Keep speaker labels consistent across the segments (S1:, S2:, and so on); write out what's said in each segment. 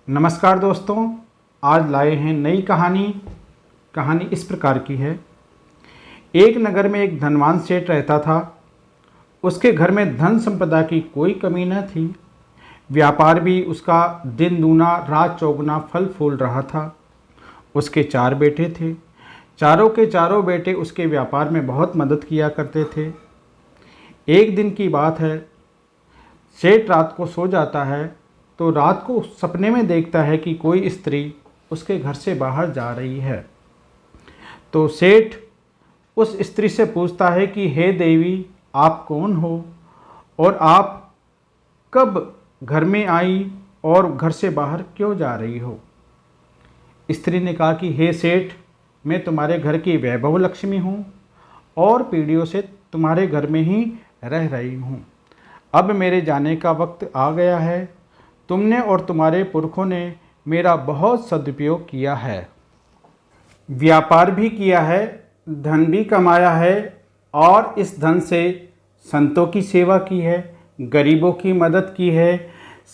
S1: नमस्कार दोस्तों, आज लाए हैं नई कहानी। कहानी इस प्रकार की है। एक नगर में एक धनवान सेठ रहता था। उसके घर में धन संपदा की कोई कमी न थी। व्यापार भी उसका दिन दूना रात चौगुना फल फूल रहा था। उसके 4 बेटे थे। चारों के चारों बेटे उसके व्यापार में बहुत मदद किया करते थे। एक दिन की बात है, सेठ रात को सो जाता है तो रात को सपने में देखता है कि कोई स्त्री उसके घर से बाहर जा रही है। तो सेठ उस स्त्री से पूछता है कि हे देवी, आप कौन हो और आप कब घर में आई और घर से बाहर क्यों जा रही हो। स्त्री ने कहा कि हे सेठ, मैं तुम्हारे घर की वैभव लक्ष्मी हूँ और पीढ़ियों से तुम्हारे घर में ही रह रही हूँ। अब मेरे जाने का वक्त आ गया है। तुमने और तुम्हारे पुरखों ने मेरा बहुत सदुपयोग किया है, व्यापार भी किया है, धन भी कमाया है और इस धन से संतों की सेवा की है, गरीबों की मदद की है,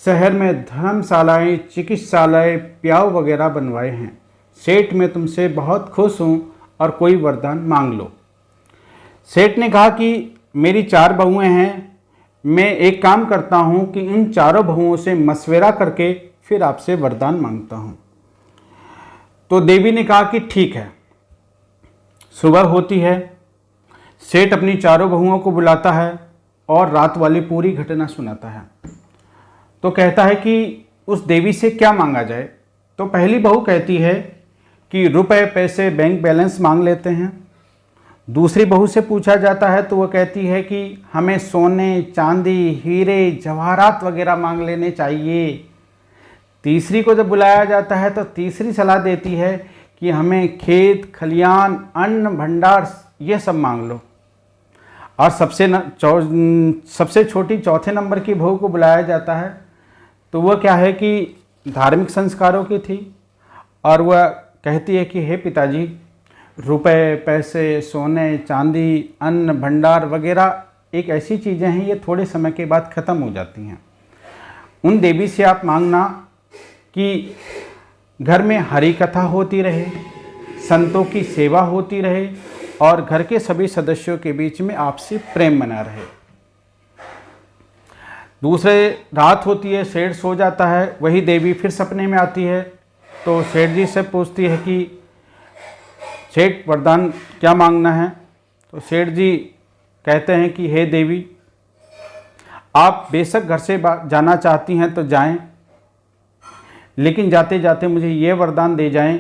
S1: शहर में धर्मशालाएं, चिकित्सालय, प्याऊ वगैरह बनवाए हैं। सेठ, मैं तुमसे बहुत खुश हूँ और कोई वरदान मांग लो। सेठ ने कहा कि मेरी 4 बहुएं हैं। मैं एक काम करता हूँ कि इन चारों बहुओं से मशवरा करके फिर आपसे वरदान मांगता हूँ। तो देवी ने कहा कि ठीक है। सुबह होती है, सेठ अपनी चारों बहुओं को बुलाता है और रात वाली पूरी घटना सुनाता है। तो कहता है कि उस देवी से क्या मांगा जाए। तो पहली बहू कहती है कि रुपए पैसे बैंक बैलेंस मांग लेते हैं। दूसरी बहू से पूछा जाता है तो वह कहती है कि हमें सोने चांदी हीरे जवाहरात वगैरह मांग लेने चाहिए। तीसरी को जब बुलाया जाता है तो तीसरी सलाह देती है कि हमें खेत खलियान अन्न भंडार ये सब मांग लो। और सबसे छोटी चौथे नंबर की बहू को बुलाया जाता है तो वह क्या है कि धार्मिक संस्कारों की थी और वह कहती है कि हे पिताजी, रुपए पैसे सोने चांदी अन्न भंडार वगैरह एक ऐसी चीज़ें हैं, ये थोड़े समय के बाद ख़त्म हो जाती हैं। उन देवी से आप मांगना कि घर में हरि कथा होती रहे, संतों की सेवा होती रहे और घर के सभी सदस्यों के बीच में आपसी प्रेम बना रहे। दूसरे रात होती है, सेठ सो जाता है। वही देवी फिर सपने में आती है तो सेठ जी से पूछती है कि सेठ, वरदान क्या मांगना है। तो सेठ जी कहते हैं कि हे देवी, आप बेशक घर से जाना चाहती हैं तो जाएं, लेकिन जाते जाते मुझे ये वरदान दे जाएं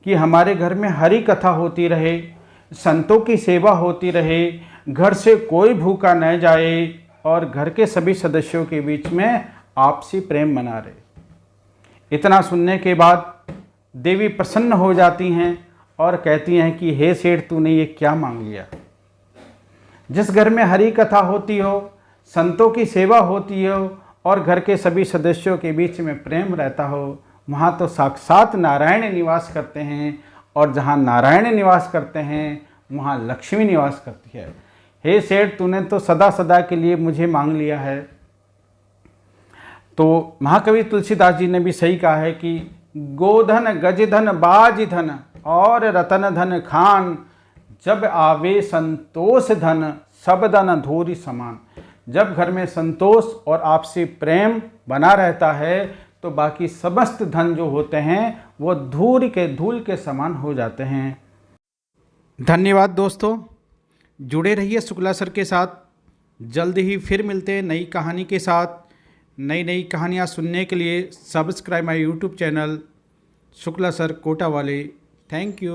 S1: कि हमारे घर में हरि कथा होती रहे, संतों की सेवा होती रहे, घर से कोई भूखा न जाए और घर के सभी सदस्यों के बीच में आपसी प्रेम बना रहे। इतना सुनने के बाद देवी प्रसन्न हो जाती हैं और कहती हैं कि हे सेठ, तूने ये क्या मांग लिया। जिस घर में हरि कथा होती हो, संतों की सेवा होती हो और घर के सभी सदस्यों के बीच में प्रेम रहता हो, वहाँ तो साक्षात नारायण निवास करते हैं और जहाँ नारायण निवास करते हैं वहाँ लक्ष्मी निवास करती है। हे सेठ, तूने तो सदा सदा के लिए मुझे मांग लिया है। तो महाकवि तुलसीदास जी ने भी सही कहा है कि गोधन गजधन बाजधन और रतन धन खान, जब आवे संतोष धन सब धन धूरी समान। जब घर में संतोष और आपसी प्रेम बना रहता है तो बाकी समस्त धन जो होते हैं वो धूल के समान हो जाते हैं। धन्यवाद दोस्तों, जुड़े रहिए शुक्ला सर के साथ। जल्द ही फिर मिलते हैं नई कहानी के साथ। नई कहानियाँ सुनने के लिए subscribe my YouTube channel Shukla sir Kota वाले। Thank you.